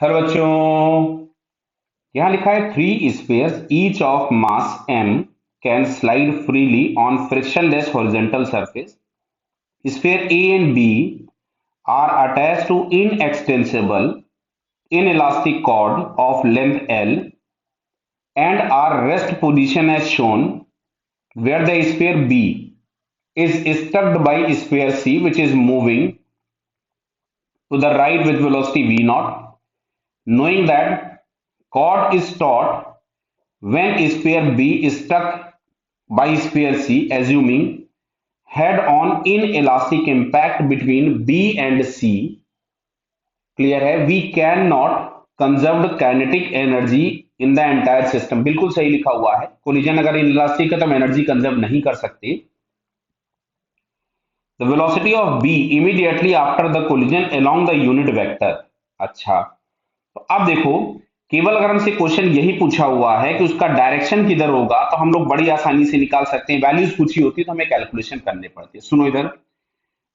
Hello बच्चों। यहाँ लिखा है three spheres each of mass m can slide freely on frictionless horizontal surface. Sphere A and B are attached to inextensible inelastic cord of length L and are rest position as shown, where the sphere B is stuck by sphere C, which is moving to the right with velocity v naught. Knowing that cord is taut when sphere B is struck by sphere C, assuming head-on inelastic impact between B and C, clear है, we can not conserved kinetic energy in the entire system. बिल्कुल सही लिखा हुआ है. Collision अगर inelastic है तो हम एनर्जी कंजर्व नहीं कर सकते. The velocity of B immediately after the collision along the unit vector. अच्छा, तो अब देखो, केवल अगर हमसे क्वेश्चन यही पूछा हुआ है कि उसका डायरेक्शन किधर होगा तो हम लोग बड़ी आसानी से निकाल सकते हैं. वैल्यूज पूछी होती तो हमें कैलकुलेशन करने पड़ते. सुनो इधर,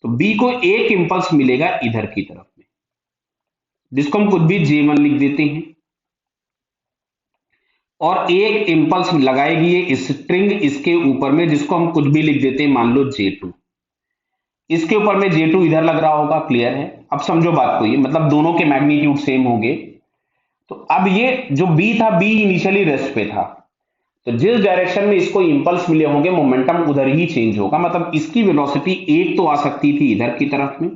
तो बी को एक इंपल्स मिलेगा इधर की तरफ में, जिसको हम कुछ भी J1 लिख देते हैं, और एक इंपल्स लगाएगी ये स्ट्रिंग इसके ऊपर में, जिसको हम कुछ भी लिख देते हैं, मान लो J2. इसके ऊपर में J2 इधर लग रहा होगा. क्लियर है? अब समझो बात को, ये मतलब दोनों के मैग्नीट्यूड सेम होंगे. तो अब ये जो B था, B इनिशियली रेस्ट पे था, तो जिस डायरेक्शन में इसको इंपल्स मिले होंगे मोमेंटम उधर ही चेंज होगा. मतलब इसकी वेलोसिटी एक तो आ सकती थी इधर की तरफ में,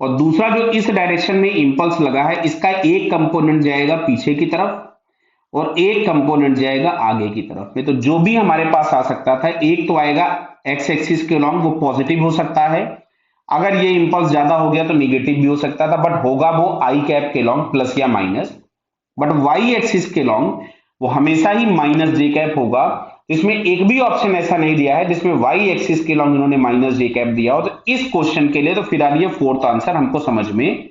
और दूसरा जो इस डायरेक्शन में इंपल्स लगा है इसका एक कंपोनेंट जाएगा पीछे की तरफ और एक कंपोनेंट जाएगा आगे की तरफ में. तो जो भी हमारे पास आ सकता था, एक तो आएगा एक्स एक्सिस के लॉन्ग, वो पॉजिटिव हो सकता है. अगर ये इंपल्स ज्यादा हो गया तो निगेटिव भी हो सकता था, बट होगा वो आई कैप के लॉन्ग प्लस या माइनस. बट वाई एक्सिस के लॉन्ग वो हमेशा ही माइनस जे कैप होगा. इसमें एक भी ऑप्शन ऐसा नहीं दिया है जिसमें वाई एक्सिस के लॉन्ग इन्होंने माइनस जे कैप दिया हो. तो इस क्वेश्चन के लिए तो फिलहाल ये फोर्थ आंसर हमको समझ में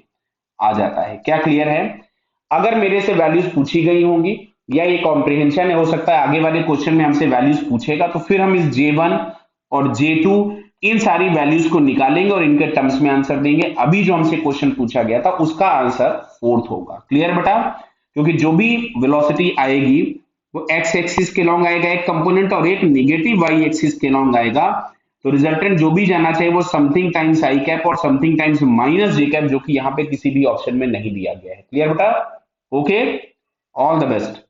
आ जाता है. क्या क्लियर है? अगर मेरे से वैल्यूज पूछी गई होंगी या ये कॉम्प्रिहेंशन है, हो सकता है आगे वाले क्वेश्चन में हमसे वैल्यूज पूछेगा, तो फिर हम इस J1 और J2 इन सारी वैल्यूज को निकालेंगे और इनके टर्म्स में आंसर देंगे. अभी जो हमसे क्वेश्चन पूछा गया था उसका आंसर फोर्थ होगा. क्लियर बेटा? क्योंकि जो भी वेलोसिटी आएगी वो एक्स एक्सिस के लॉन्ग आएगा एक कंपोनेंट, और एक निगेटिव वाई एक्सिस के लॉन्ग आएगा. तो रिजल्टेंट जो भी जाना चाहिए वो समथिंग टाइम्स आई कैप और समथिंग टाइम्स माइनस जे कैप, जो कि यहाँ पे किसी भी ऑप्शन में नहीं दिया गया है. क्लियर बेटा? Okay, all the best.